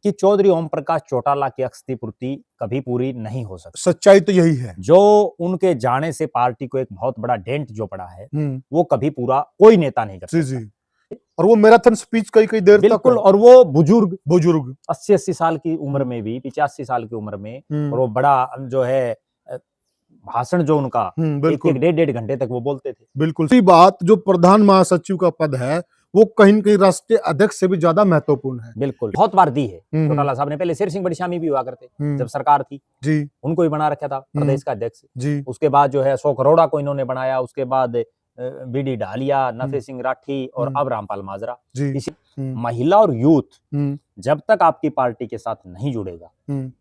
कि चौधरी ओम प्रकाश चौटाला की क्षतिपूर्ति कभी पूरी नहीं हो सकती। सच्चाई तो यही है। जो उनके जाने से पार्टी को एक बहुत बड़ा डेंट जो पड़ा है, हम्म, वो कभी पूरा कोई नेता नहीं कर जी सकता। जी। और वो मैराथन स्पीच कई कई देर तक, बिल्कुल, और वो बुजुर्ग बुजुर्ग 80-80 साल की उम्र में भी, 85 साल की उम्र में, और वो बड़ा जो है भाषण जो उनका एक बिल्कुल डेढ़ घंटे तक वो बोलते थे। बिल्कुल सही बात। जो प्रधान महासचिव का पद है वो कहीं न कहीं राष्ट्रीय अध्यक्ष से भी ज्यादा महत्वपूर्ण है। बिल्कुल, बहुत बार दी है हम्म, चौटाला साहब ने। पहले शेर सिंह बड़शामी भी हुआ करते, हम्म, जब सरकार थी, जी उनको ही बना रखा था प्रदेश का अध्यक्ष। जी उसके बाद जो है अशोक अरोड़ा को इन्होंने बनाया, उसके बाद बीडी ढालिया, नफे सिंह राठी और अब रामपाल माजरा। जी इसी महिला और यूथ जब तक आपकी पार्टी के साथ नहीं जुड़ेगा,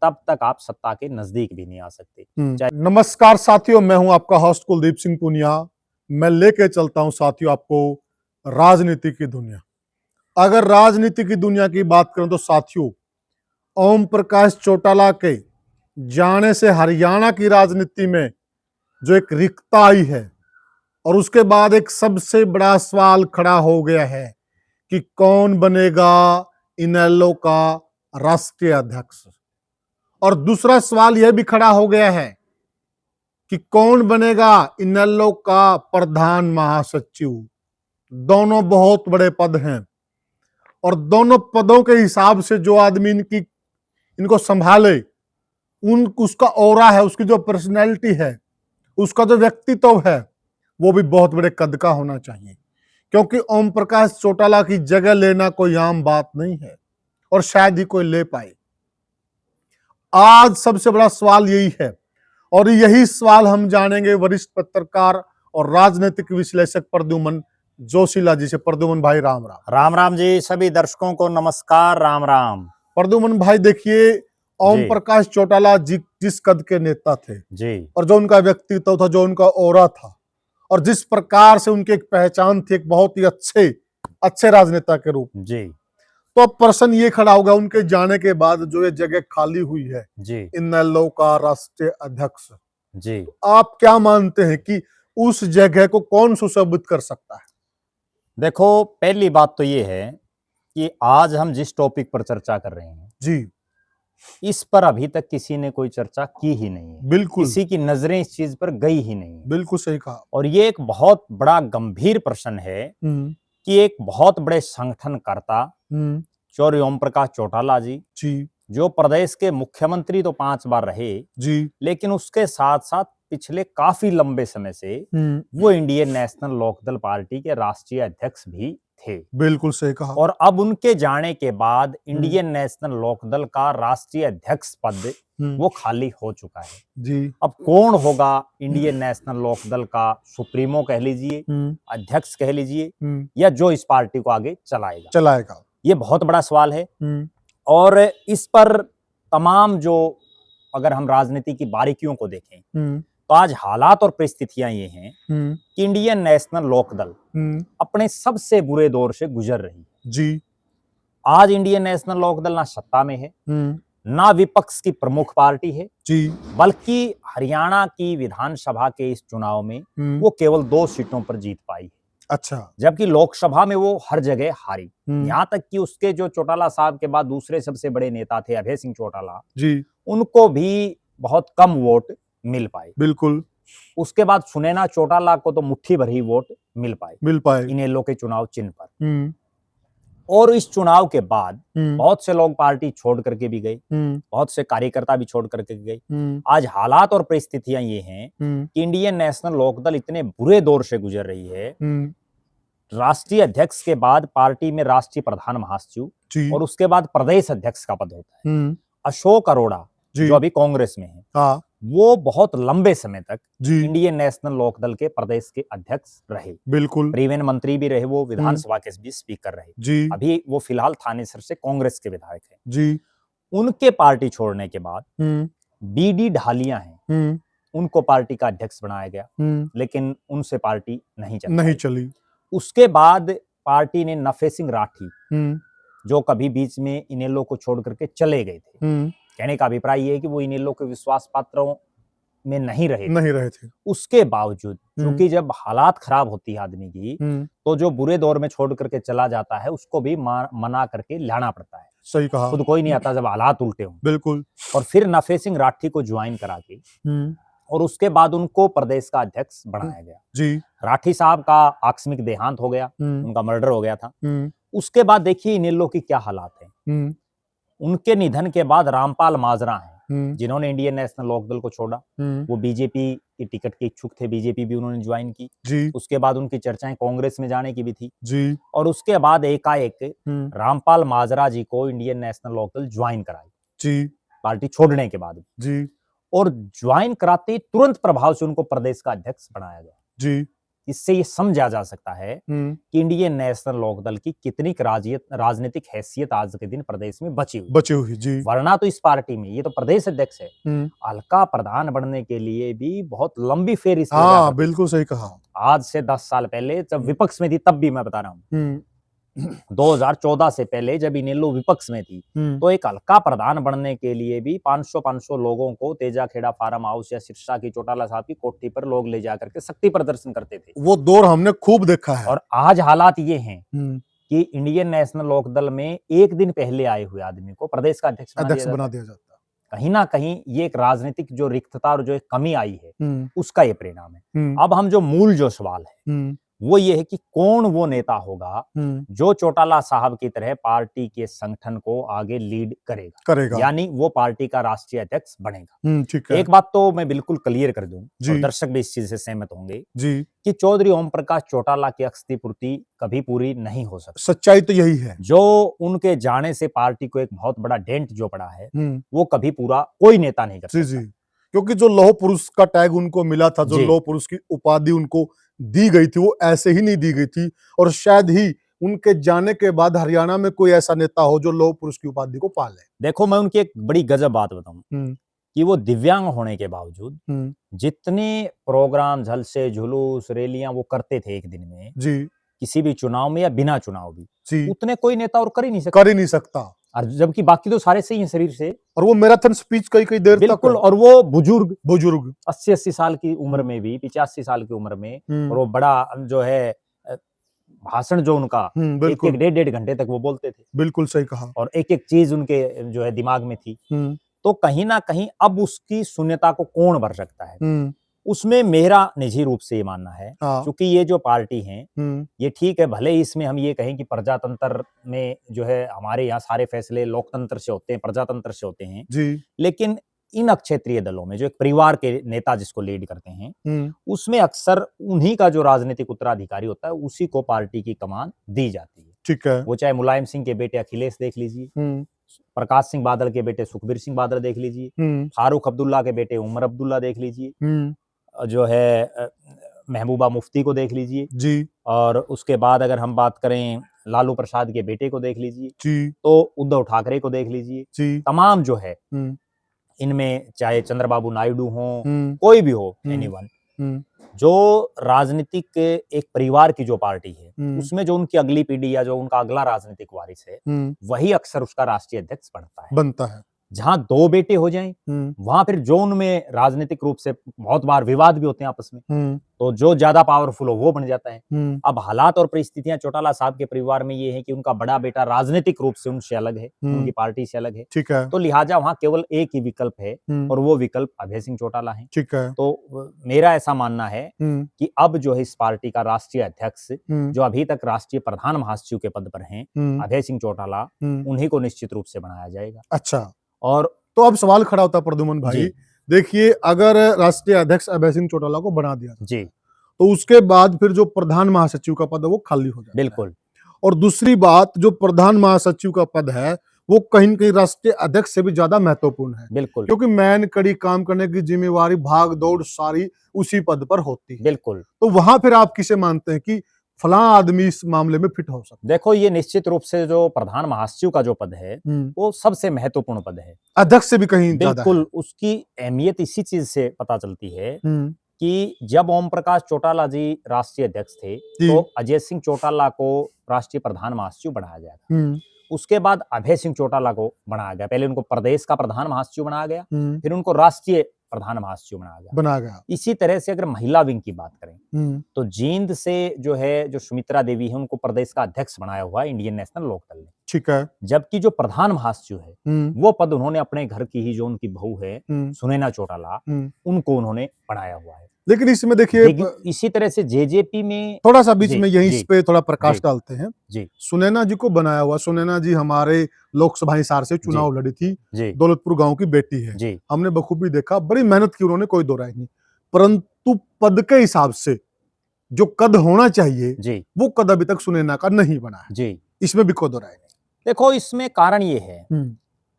तब तक आप सत्ता के नजदीक भी नहीं आ सकते। नमस्कार साथियों, मैं हूं आपका होस्ट कुलदीप सिंह पुनिया। मैं लेके चलता हूं साथियों आपको राजनीति की दुनिया। अगर राजनीति की दुनिया की बात करें तो साथियों, ओम प्रकाश चौटाला के जाने से हरियाणा की राजनीति में जो एक रिक्तता आई है, और उसके बाद एक सबसे बड़ा सवाल खड़ा हो गया है कि कौन बनेगा इनेलो का राष्ट्रीय अध्यक्ष। और दूसरा सवाल यह भी खड़ा हो गया है कि कौन बनेगा इनेलो का प्रधान महासचिव। दोनों बहुत बड़े पद हैं, और दोनों पदों के हिसाब से जो आदमी इनको संभाले, उसका ऑरा है, उसकी जो पर्सनैलिटी है, उसका जो व्यक्तित्व है, वो भी बहुत बड़े कद का होना चाहिए। क्योंकि ओम प्रकाश चौटाला की जगह लेना कोई आम बात नहीं है, और शायद ही कोई ले पाए। आज सबसे बड़ा सवाल यही है, और यही सवाल हम जानेंगे वरिष्ठ पत्रकार और राजनीतिक विश्लेषक प्रद्युमन जोशीला जी से। प्रद्युमन भाई राम राम। राम राम जी, सभी दर्शकों को नमस्कार, राम राम। प्रद्युमन भाई देखिए, ओम प्रकाश चौटाला जी जिस कद के नेता थे जी, और जो उनका व्यक्तित्व था, जो उनका ऑरा था, और जिस प्रकार से उनकी एक पहचान थी एक बहुत ही अच्छे राजनेता के रूप में, जी, तो अब प्रश्न ये खड़ा होगा उनके जाने के बाद जो ये जगह खाली हुई है जी, इनेलो का राष्ट्रीय अध्यक्ष, जी। तो आप क्या मानते हैं कि उस जगह को कौन सुशोभित कर सकता है? देखो, पहली बात तो ये है कि आज हम जिस टॉपिक पर चर्चा कर रहे हैं, जी इस पर अभी तक किसी ने कोई चर्चा की ही नहीं है। बिल्कुल, किसी की नजरें इस चीज पर गई ही नहीं है। बिल्कुल सही कहा। और ये एक बहुत बड़ा गंभीर प्रश्न है कि एक बहुत बड़े संगठनकर्ता चौधरी ओम प्रकाश चौटाला जी, जी जो प्रदेश के मुख्यमंत्री तो 5 बार रहे, जी लेकिन उसके साथ साथ पिछले काफी लंबे समय से वो इंडियन नेशनल लोकदल पार्टी के राष्ट्रीय अध्यक्ष भी थे। बिल्कुल सही कहा। और अब उनके जाने के बाद इंडियन नेशनल लोकदल का राष्ट्रीय अध्यक्ष पद वो खाली हो चुका है। जी अब कौन होगा इंडियन नेशनल लोकदल का सुप्रीमो कह लीजिए, अध्यक्ष कह लीजिए, या जो इस पार्टी को आगे चलाएगा, ये बहुत बड़ा सवाल है। और इस पर तमाम जो, अगर हम राजनीति की बारीकियों को देखें, तो आज हालात और परिस्थितियां ये हैं कि इंडियन नेशनल लोकदल अपने सबसे बुरे दौर से गुजर रही है। जी आज इंडियन नेशनल लोकदल ना सत्ता में है, ना विपक्ष की प्रमुख पार्टी है, जी बल्कि हरियाणा की विधानसभा के इस चुनाव में वो केवल 2 सीटों पर जीत पाई है। अच्छा, जबकि लोकसभा में वो हर जगह हारी। यहां तक कि उसके जो चौटाला साहब के बाद दूसरे सबसे बड़े नेता थे अभय सिंह चौटाला जी उनको भी बहुत कम वोट मिल पाए। बिल्कुल उसके बाद सुनैना चौटाला को तो मुट्ठी भर ही वोट मिल पाए इनेलो के चुनाव चिन्ह पर। और इस चुनाव के बाद बहुत से लोग पार्टी छोड़ करके भी गए, बहुत से कार्यकर्ता भी छोड़ करके गए। आज हालात और परिस्थितियां ये हैं कि इंडियन नेशनल लोकदल इतने बुरे दौर से गुजर रही है। राष्ट्रीय अध्यक्ष के बाद पार्टी में राष्ट्रीय प्रधान महासचिव और उसके बाद प्रदेश अध्यक्ष का पद होता है। अशोक अरोड़ा जो अभी कांग्रेस में है, हाँ, वो बहुत लंबे समय तक जी इंडियन नेशनल लोकदल के प्रदेश के अध्यक्ष रहे। बिल्कुल, परिवहन मंत्री भी रहे, वो विधानसभा के भी स्पीकर रहे। जी अभी वो फिलहाल थानेसर से कांग्रेस के विधायक हैं। जी उनके पार्टी छोड़ने के बाद बीडी ढालिया हैं, उनको पार्टी का अध्यक्ष बनाया गया, लेकिन उनसे पार्टी नहीं चली। उसके बाद पार्टी ने नफे सिंह राठी, जो कभी बीच में इनेलो को छोड़ करके चले गए थे, कहने का अभिप्राय ये है कि वो इनेलो के विश्वास पात्रों में नहीं रहे थे। उसके बावजूद, क्योंकि जब हालात खराब होती है आदमी की, तो जो बुरे दौर में छोड़ करके चला जाता है उसको भी मना करके लाना पड़ता है। सही कहा। खुद कोई नहीं आता जब हालात उल्टे हों। बिल्कुल। और फिर नफे सिंह राठी को ज्वाइन करा के और उसके बाद उनको प्रदेश का अध्यक्ष बनाया गया। जी। राठी साहब का आकस्मिक देहांत हो गया, उनका मर्डर हो गया था। उसके बाद देखिए इनेलो की क्या हालात है। उनके निधन के बाद रामपाल माजरा हैं जिन्होंने इंडियन नेशनल लोकदल को छोड़ा, वो बीजेपी की टिकट के इच्छुक थे, बीजेपी भी उन्होंने ज्वाइन की जी। उसके बाद उनकी चर्चाएं कांग्रेस में जाने की भी थी जी। और उसके बाद एकाएक रामपाल माजरा जी को इंडियन नेशनल लोकदल ज्वाइन कराई जी। पार्टी छोड़ने के बाद जी। और ज्वाइन कराते ही तुरंत प्रभाव से उनको प्रदेश का अध्यक्ष बनाया गया। जी। इससे ये समझा जा सकता है कि इंडियन नेशनल लोकदल की कितनी राजनीतिक हैसियत आज के दिन प्रदेश में बची हुई। जी। वरना तो इस पार्टी में ये तो प्रदेश अध्यक्ष है, हल्का प्रधान बनने के लिए भी बहुत लंबी फेरी से हाँ, बिल्कुल सही कहा। आज से 10 साल पहले जब विपक्ष में थी तब भी मैं बता रहा हूँ 2014 से पहले जब इनेलो विपक्ष में थी तो एक हल्का प्रधान बनने के लिए भी 500 लोगों को तेजा खेड़ा फार्म हाउस या सिरसा की चौटाला साहब की कोठी पर लोग ले जाकर के शक्ति प्रदर्शन करते थे। वो दौर हमने खूब देखा है। और आज हालात ये हैं कि इंडियन नेशनल लोकदल में एक दिन पहले आए हुए आदमी को प्रदेश का अध्यक्ष बना दिया जाता है। कहीं ना कहीं ये एक राजनीतिक जो रिक्तता और जो एक कमी आई है उसका ये परिणाम है। अब हम जो मूल जो सवाल है वो ये है कि कौन वो नेता होगा जो चौटाला साहब की तरह पार्टी के संगठन को आगे लीड करेगा, यानी वो पार्टी का राष्ट्रीय अध्यक्ष बनेगा। ठीक है। एक बात तो मैं बिल्कुल क्लियर कर दूं और दर्शक भी इस चीज से सहमत होंगे जी कि चौधरी ओम प्रकाश चौटाला की क्षतिपूर्ति कभी पूरी नहीं हो सकती। सच्चाई तो यही है। जो उनके जाने से पार्टी को एक बहुत बड़ा डेंट जो पड़ा है वो कभी पूरा कोई नेता नहीं कर सकता। क्योंकि जो लौह पुरुष का टैग उनको मिला था, जो लौह पुरुष की उपाधि उनको दी गई थी, वो ऐसे ही नहीं दी गई थी और शायद ही उनके जाने के बाद हरियाणा में कोई ऐसा नेता हो जो लौह पुरुष की उपाधि को पाले। देखो मैं उनकी एक बड़ी गजब बात बताऊं कि वो दिव्यांग होने के बावजूद जितने प्रोग्राम, झलसे, जुलूस, रैलियां वो करते थे एक दिन में किसी भी चुनाव में या बिना चुनाव भी, उतने कोई नेता और कर ही नहीं सकता। और जबकि बाकी तो सारे सही हैं शरीर से, और वो मैराथन स्पीच कई देर बिल्कुल, और वो बुजुर्ग 80 साल की उम्र में भी, 85 साल की उम्र में, और वो बड़ा जो है भाषण जो उनका एक डेढ़ घंटे तक वो बोलते थे। बिल्कुल सही कहा। और एक चीज उनके जो है दिमाग में थी। तो कहीं ना कहीं अब उसकी शून्यता को कौन भर सकता है, उसमें मेरा निजी रूप से ये मानना है क्योंकि ये जो पार्टी है ये ठीक है, भले ही इसमें हम ये कहें कि प्रजातंत्र में जो है हमारे यहाँ सारे फैसले लोकतंत्र से होते हैं, प्रजातंत्र से होते हैं, लेकिन इन क्षेत्रीय दलों में जो एक परिवार के नेता जिसको लीड करते हैं उसमें अक्सर उन्हीं का जो राजनीतिक उत्तराधिकारी होता है उसी को पार्टी की कमान दी जाती है। ठीक है। वो चाहे मुलायम सिंह के बेटे अखिलेश देख लीजिए, प्रकाश सिंह बादल के बेटे सुखबीर सिंह बादल देख लीजिए, फारूक अब्दुल्ला के बेटे उमर अब्दुल्ला देख लीजिए, जो है महबूबा मुफ्ती को देख लीजिए और उसके बाद अगर हम बात करें लालू प्रसाद के बेटे को देख लीजिए तो उद्धव ठाकरे को देख लीजिए। तमाम जो है इनमें चाहे चंद्रबाबू नायडू हो, कोई भी हो, एनीवन, जो राजनीतिक एक परिवार की जो पार्टी है उसमें जो उनकी अगली पीढ़ी या जो उनका अगला राजनीतिक वारिस है वही अक्सर उसका राष्ट्रीय अध्यक्ष बनता है। जहां दो बेटे हो जाएं वहां फिर जो उनमें राजनीतिक रूप से बहुत बार विवाद भी होते हैं आपस में, तो जो ज्यादा पावरफुल हो वो बन जाता है। अब हालात और परिस्थितियां चौटाला साहब के परिवार में ये है कि उनका बड़ा बेटा राजनीतिक रूप से उनसे अलग है, उनकी पार्टी से अलग है, ठीक है। तो लिहाजा वहां केवल एक ही विकल्प है और वो विकल्प अभय सिंह चौटाला है। ठीक है। तो मेरा ऐसा मानना है कि अब जो है इस पार्टी का राष्ट्रीय अध्यक्ष जो अभी तक राष्ट्रीय प्रधान महासचिव के पद पर हैं अभय सिंह चौटाला, उन्हीं को निश्चित रूप से बनाया जाएगा। अच्छा, और तो अब सवाल खड़ा होता है प्रद्युमन भाई, देखिए अगर राष्ट्रीय अध्यक्ष अभय सिंह चौटाला को बना दिया जी तो उसके बाद फिर जो प्रधान महासचिव का पद है वो खाली हो जाता है। बिल्कुल। और दूसरी बात, जो प्रधान महासचिव का पद है वो कहीं न कहीं राष्ट्रीय अध्यक्ष से भी ज्यादा महत्वपूर्ण है। बिल्कुल, क्योंकि मैन कड़ी काम करने की जिम्मेवारी, भाग दौड़ सारी उसी पद पर होती है। बिल्कुल। तो वहां फिर आप किसे मानते हैं कि फलां आदमी इस मामले में फिट हो सकता है? देखो ये निश्चित रूप से जो प्रधान महासचिव का जो पद है वो सबसे महत्वपूर्ण पद है, अध्यक्ष से भी कहीं ज्यादा। बिल्कुल। उसकी अहमियत इसी चीज से पता चलती है कि जब ओम प्रकाश चौटाला जी राष्ट्रीय अध्यक्ष थे तो अजय सिंह चौटाला को राष्ट्रीय प्रधान महासचिव बनाया गया था। उसके बाद अभय सिंह चौटाला को बनाया गया। पहले उनको प्रदेश का प्रधान महासचिव बनाया गया, फिर उनको राष्ट्रीय प्रधान महासचिव बनाया गया। इसी तरह से अगर महिला विंग की बात करें तो जींद से जो है जो सुमित्रा देवी है उनको प्रदेश का अध्यक्ष बनाया हुआ इंडियन नेशनल लोकदल ने। ठीक है। जबकि जो प्रधान महासचिव है वो पद उन्होंने अपने घर की ही जो उनकी बहू है सुनैना चौटाला उनको उन्होंने बनाया हुआ है। लेकिन इसमें देखिए इसी तरह से जेजेपी में थोड़ा सा बीच में यहीं इस पे थोड़ा प्रकाश डालते हैं। जी, सुनैना जी को बनाया हुआ, सुनैना जी हमारे लोकसभा हिसार से चुनाव लड़ी थी, दौलतपुर गांव की बेटी है, हमने बखूबी देखा, बड़ी मेहनत की उन्होंने, कोई दो राय नहीं, परंतु पद के हिसाब से जो कद होना चाहिए वो कद अभी तक सुनैना का नहीं बना है जी, इसमें भी कोई दो राय नहीं। देखो इसमें कारण ये है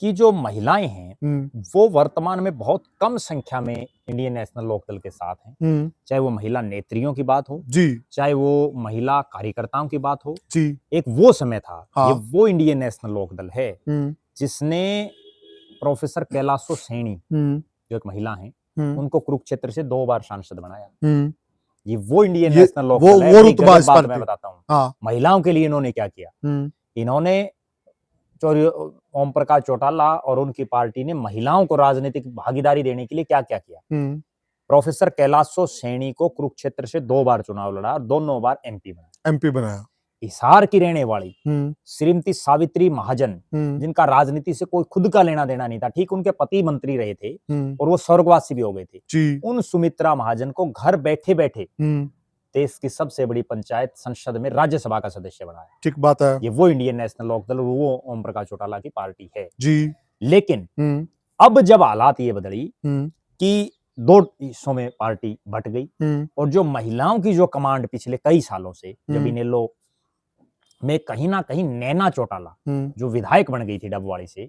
कि जो महिलाएं हैं वो वर्तमान में बहुत कम संख्या में इंडियन नेशनल लोकदल के साथ हैं, चाहे वो महिला नेत्रियों की बात हो जी, चाहे वो महिला कार्यकर्ताओं की बात हो जी। एक वो समय था, हाँ। ये वो इंडियन नेशनल लोकदल है जिसने प्रोफेसर कैलाशो सैनी जो एक महिला हैं उनको कुरुक्षेत्र से 2 बार सांसद बनाया। ये वो इंडियन नेशनल लोकदल है। वो बात मैं बताता हूँ, हाँ। महिलाओं के लिए इन्होंने क्या किया, इन्होंने ओम प्रकाश चौटाला और उनकी पार्टी ने महिलाओं को राजनीतिक भागीदारी देने के लिए क्या क्या किया। प्रोफेसर कैलाशो सैनी को कुरुक्षेत्र से 2 बार चुनाव लड़ा और दोनों बार एमपी बनाया। हिसार की रहने वाली श्रीमती सावित्री महाजन जिनका राजनीति से कोई खुद का लेना देना नहीं था, ठीक उनके पति मंत्री रहे थे और वो स्वर्गवासी भी हो गए थे, उन सुमित्रा महाजन को घर बैठे बैठे देश की सबसे बड़ी पंचायत संसद में राज्यसभा का सदस्य बनाया। ठीक बात है। ये वो इंडियन नेशनल लोकदल, वो ओम प्रकाश चौटाला की पार्टी है जी। लेकिन अब जब हालात ये बदली कि 2 हिस्सों में पार्टी बट गई और जो महिलाओं की जो कमांड पिछले कई सालों से जब इनेलो में कहीं ना कहीं नैना चौटाला जो विधायक बन गई थी डबवाड़ी से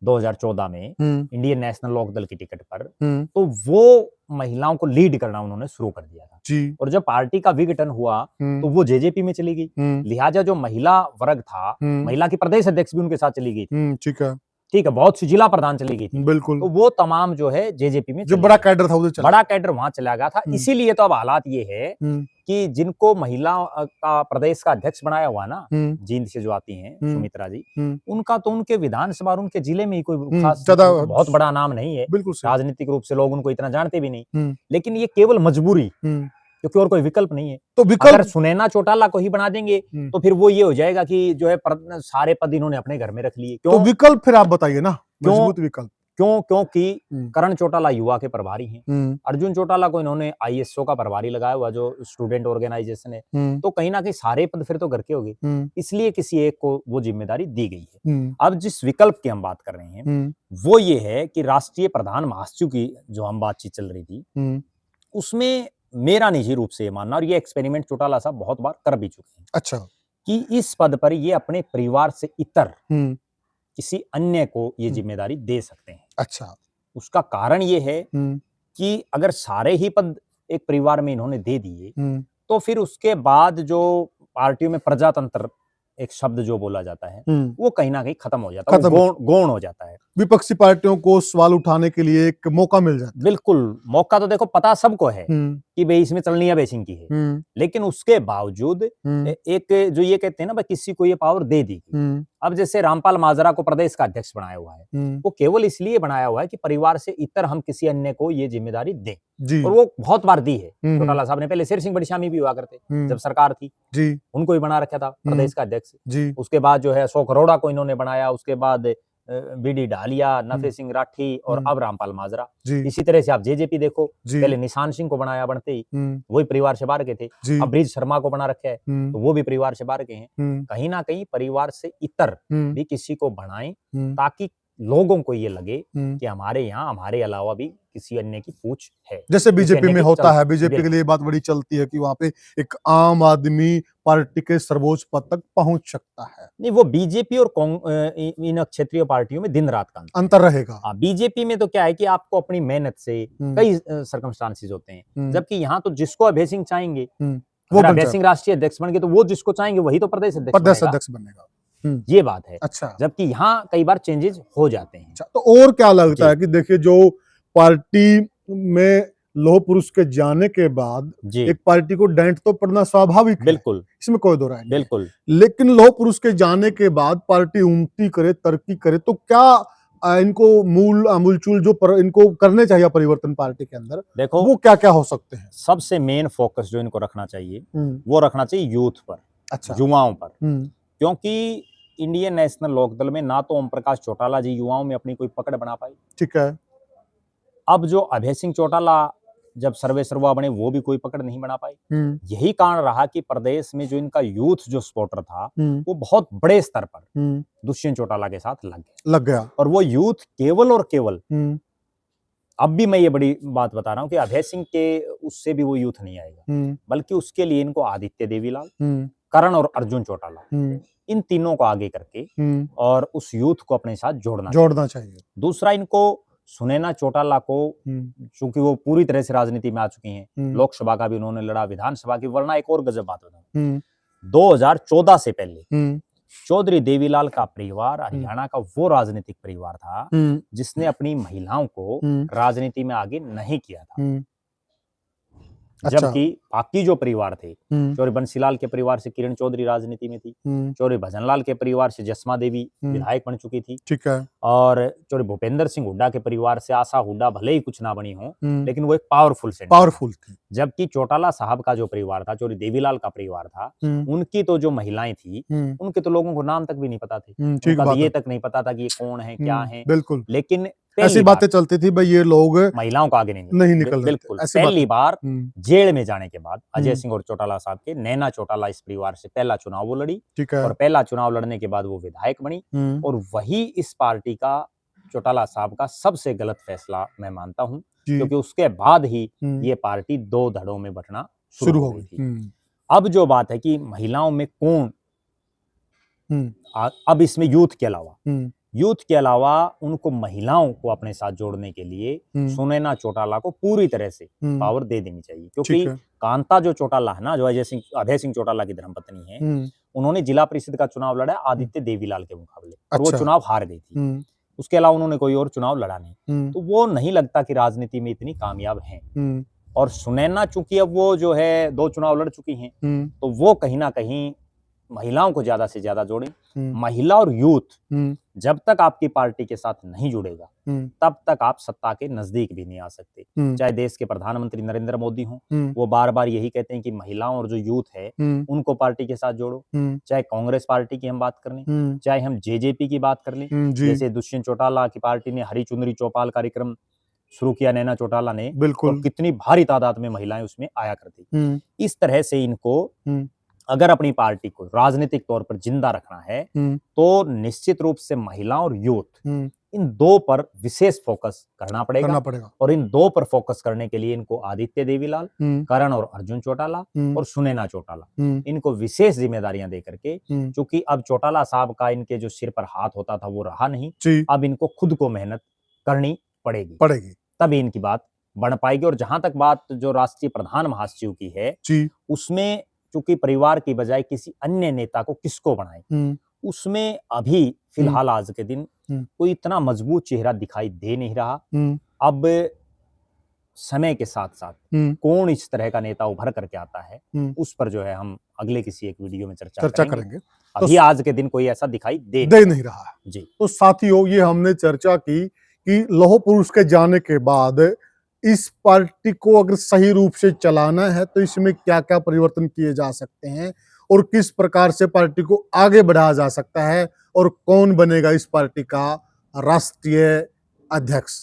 2014 में इंडियन नेशनल लोकदल की टिकट पर, तो वो महिलाओं को लीड करना उन्होंने शुरू कर दिया था जी। और जब पार्टी का विघटन हुआ तो वो जेजेपी में चली गई, लिहाजा जो महिला वर्ग था, महिला की प्रदेश अध्यक्ष भी उनके साथ चली गई थी, ठीक है, बहुत सी जिला प्रधान चली गई थी, बिल्कुल, तो वो तमाम जो है जेजेपी में, जो बड़ा कैडर था उधर बड़ा कैडर वहां चला गया था। इसीलिए तो अब हालात ये है कि जिनको महिला का प्रदेश का अध्यक्ष बनाया हुआ ना, जींद से जो आती हैं सुमित्रा जी, उनका तो उनके विधानसभा और उनके जिले में ही कोई खास बहुत बड़ा नाम नहीं है, बिल्कुल राजनीतिक रूप से लोग उनको इतना जानते भी नहीं, लेकिन ये केवल मजबूरी, क्योंकि और कोई विकल्प नहीं है। तो विकल्प अगर सुनैना चौटाला को ही बना देंगे तो फिर वो ये हो जाएगा कि जो है सारे पद इन्होंने अपने घर में रख लिए। क्यों? तो विकल्प फिर आप बताइए ना, मजबूत विकल्प। क्योंकि करण चौटाला युवा के प्रभारी हैं, अर्जुन चौटाला को इन्होंने आईएसओ का प्रभारी लगाया हुआ जो स्टूडेंट ऑर्गेनाइजेशन है, तो कहीं ना कहीं सारे पद फिर तो घर के हो गए, इसलिए किसी एक को वो जिम्मेदारी दी गई है। अब जिस विकल्प की हम बात कर रहे हैं वो ये है कि राष्ट्रीय प्रधान महासचिव की जो हम बातचीत चल रही थी उसमें मेरा निजी रूप से ये मानना, और ये एक्सपेरिमेंट चौटाला साहब बहुत बार कर भी चुके हैं, अच्छा, कि इस पद पर ये अपने परिवार से इतर किसी अन्य को ये जिम्मेदारी दे सकते हैं। अच्छा, उसका कारण ये है कि अगर सारे ही पद एक परिवार में इन्होंने दे दिए तो फिर उसके बाद जो पार्टियों में प्रजातंत्र एक शब्द जो बोला जाता है वो कहीं ना कहीं खत्म हो जाता है, गौण हो जाता है। विपक्षी पार्टियों को सवाल उठाने के लिए एक मौका मिल जाता है। बिल्कुल, मौका तो देखो पता सबको है कि भाई इसमें चलनी है बेसिंग की है, लेकिन उसके बावजूद एक जो ये कहते हैं ना भाई किसी को ये पावर दे दी। अब जैसे रामपाल माजरा को प्रदेश का अध्यक्ष बनाया हुआ है, वो केवल इसलिए बनाया हुआ है कि परिवार से इतर हम किसी अन्य को ये जिम्मेदारी दें, और वो बहुत बार दी है। चौटाला साहब ने पहले शेर सिंह बड़शामी भी हुआ करते जब सरकार थी जी, उनको ही बना रखा था प्रदेश का अध्यक्ष जी। उसके बाद जो है अशोक अरोड़ा को इन्होंने बनाया, उसके बाद बीडी ढालिया, नफे सिंह राठी और अब रामपाल माजरा। इसी तरह से आप जेजेपी देखो, पहले निशान सिंह को बनाया बनते ही, वही परिवार से बाहर के थे, अब ब्रिज शर्मा को बना रखा है तो वो भी परिवार से बाहर के हैं। कहीं ना कहीं परिवार से इतर भी किसी को बनाएं ताकि लोगों को ये लगे कि हमारे यहाँ हमारे अलावा भी किसी अन्य की पूछ है, जैसे बीजेपी में होता है। बीजेपी के लिए बात बड़ी चलती है कि वहां पे एक आम आदमी पार्टी के सर्वोच्च पद तक पहुंच सकता है। नहीं, वो बीजेपी और इन क्षेत्रीय पार्टियों में दिन रात का अंतर रहेगा। बीजेपी में तो क्या है कि आपको अपनी मेहनत से कई सर्कमस्टांसेस होते हैं, जबकि यहाँ तो जिसको अभय सिंह चाहेंगे वो अभय सिंह राष्ट्रीय अध्यक्ष बन गए तो वो जिसको चाहेंगे वही तो प्रदेश अध्यक्ष बनेगा। ये बात है। अच्छा, जबकि यहाँ कई बार चेंजेस हो जाते हैं। अच्छा, तो और क्या लगता है कि देखिए जो पार्टी में लौह पुरुष के जाने के बाद एक पार्टी को डेंट तो पड़ना स्वाभाविक है, बिल्कुल, इसमें कोई दो राय नहीं, बिल्कुल, लेकिन लौह पुरुष के जाने के बाद पार्टी उन्नति करे, तरक्की करे, तो क्या इनको मूलचूल जो इनको करने चाहिए परिवर्तन पार्टी के अंदर, देखो वो क्या क्या हो सकते हैं? सबसे मेन फोकस जो इनको रखना चाहिए वो रखना चाहिए यूथ पर, अच्छा, युवाओं पर, क्योंकि इंडियन नेशनल लोकदल में ना तो ओम प्रकाश चौटाला जी युवाओं में अपनी कोई पकड़ बना पाए, ठीक है। अब जो अभय सिंह चौटाला जब सर्वे सर्वा बने वो भी कोई पकड़ नहीं बना पाए। यही कारण रहा कि प्रदेश में जो इनका यूथ जो सपोर्टर था वो बहुत बड़े स्तर पर दुष्यंत चौटाला के साथ लग गया। और वो यूथ केवल और केवल, अब भी मैं ये बड़ी बात बता रहा हूं कि अभय सिंह के उससे भी वो यूथ नहीं आएगा, बल्कि उसके लिए इनको आदित्य देवीलाल, करण और अर्जुन चौटाला, इन तीनों को आगे करके और उस यूथ को अपने साथ जोड़ना चाहिए। दूसरा, इनको सुनैना चौटाला को, चूंकि वो पूरी तरह से राजनीति में आ चुकी हैं, लोकसभा का भी उन्होंने लड़ा, विधानसभा की, वरना एक और गजब बात बताऊं, 2014 से पहले चौधरी देवीलाल का परिवार हरियाणा का वो राजनीतिक परिवार था जिसने अपनी महिलाओं को राजनीति में आगे नहीं किया था। जबकि बाकी जो परिवार थे, चौधरी बंसीलाल के परिवार से किरण चौधरी राजनीति में थी, चौधरी भजनलाल के परिवार से जसमा देवी विधायक बन चुकी थी, ठीक है, और चौधरी भूपेंद्र सिंह हुड्डा के परिवार से आशा हुड्डा भले ही कुछ ना बनी हो, लेकिन वो एक पावरफुल थी। जबकि चौटाला साहब का जो परिवार था, चौधरी देवीलाल का परिवार था, उनकी तो जो महिलाएं थी, उनके तो लोगों को नाम तक भी नहीं पता थे, उनका ये तक नहीं पता था कि ये कौन है, क्या है। बिल्कुल, लेकिन ऐसी बातें चलती थी भाई, ये लोग महिलाओं को आगे नहीं निकल। बिल्कुल, पहली बार जेल में जाने के बाद अजय सिंह और चौटाला साहब के, नैना चौटाला इस परिवार से पहला चुनाव वो लड़ी, ठीक है, और पहला चुनाव लड़ने के बाद वो विधायक बनी, और वही इस पार्टी का, चौटाला साहब का सबसे गलत फैसला मैं मानता हूं, क्योंकि उसके बाद ही ये पार्टी दो धड़ों में बंटना शुरू हो गई थी। अब जो बात है कि महिलाओं में कौन, अब इसमें यूथ के अलावा उनको महिलाओं को अपने साथ जोड़ने के लिए सुनैना चौटाला को पूरी तरह से पावर दे देनी चाहिए, क्योंकि कांता जो चौटाला है ना, जो अभय सिंह चौटाला की धर्मपत्नी है, उन्होंने जिला परिषद का चुनाव लड़ा आदित्य देवीलाल के मुकाबले, और वो चुनाव हार गई थी। उसके अलावा उन्होंने कोई और चुनाव लड़ा नहीं, तो वो नहीं लगता कि राजनीति में इतनी कामयाब हैं। और सुनैना चूंकि अब वो जो है 2 चुनाव लड़ चुकी हैं, तो वो कहीं ना कहीं महिलाओं को ज्यादा से ज्यादा जोड़े। महिला और यूथ जब तक आपकी पार्टी के साथ नहीं जुड़ेगा, तब तक आप सत्ता के नजदीक भी नहीं आ सकते। चाहे देश के प्रधानमंत्री नरेंद्र मोदी हों, वो बार बार यही कहते हैं कि महिलाओं और जो यूथ है उनको पार्टी के साथ जोड़ो। चाहे कांग्रेस पार्टी की हम बात कर लें, चाहे हम जेजेपी की बात कर लें, जैसे दुष्यंत चौटाला की पार्टी ने हरी चुनरी चौपाल कार्यक्रम शुरू किया नैना चौटाला ने, बिल्कुल, तो कितनी भारी तादाद में महिलाएं उसमें आया करती। इस तरह से इनको अगर अपनी पार्टी को राजनीतिक तौर पर जिंदा रखना है, तो निश्चित रूप से महिलाओं और यूथ, इन दो पर विशेष फोकस करना पड़ेगा। और इन दो पर फोकस करने के लिए इनको आदित्य देवीलाल, करण और अर्जुन चौटाला और सुनैना चौटाला, इनको विशेष जिम्मेदारियां दे करके, क्योंकि अब चौटाला साहब का इनके जो सिर पर हाथ होता था वो रहा नहीं, अब इनको खुद को मेहनत करनी पड़ेगी, तभी इनकी बात बढ़ पाएगी। और जहां तक बात जो राष्ट्रीय प्रधान महासचिव की है, उसमें चूंकि परिवार की बजाय किसी अन्य नेता को किसको बनाए, उसमें अभी फिलहाल आज के दिन कोई इतना मजबूत चेहरा दिखाई दे नहीं रहा। अब समय के साथ साथ कौन इस तरह का नेता उभर करके आता है, उस पर जो है हम अगले किसी एक वीडियो में चर्चा करेंगे। अभी तो आज के दिन कोई ऐसा दिखाई दे नहीं रहा जी। तो साथियों, ये हमने चर्चा की कि लौह पुरुष के जाने के बाद इस पार्टी को अगर सही रूप से चलाना है तो इसमें क्या क्या परिवर्तन किए जा सकते हैं, और किस प्रकार से पार्टी को आगे बढ़ाया जा सकता है, और कौन बनेगा इस पार्टी का राष्ट्रीय अध्यक्ष।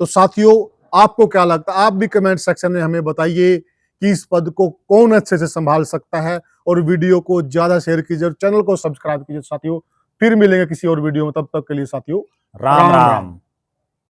तो साथियों, आपको क्या लगता है? आप भी कमेंट सेक्शन में हमें बताइए कि इस पद को कौन अच्छे से संभाल सकता है, और वीडियो को ज्यादा शेयर कीजिए और चैनल को सब्सक्राइब कीजिए। साथियों, फिर मिलेंगे किसी और वीडियो में, तब तक के लिए साथियों राम राम।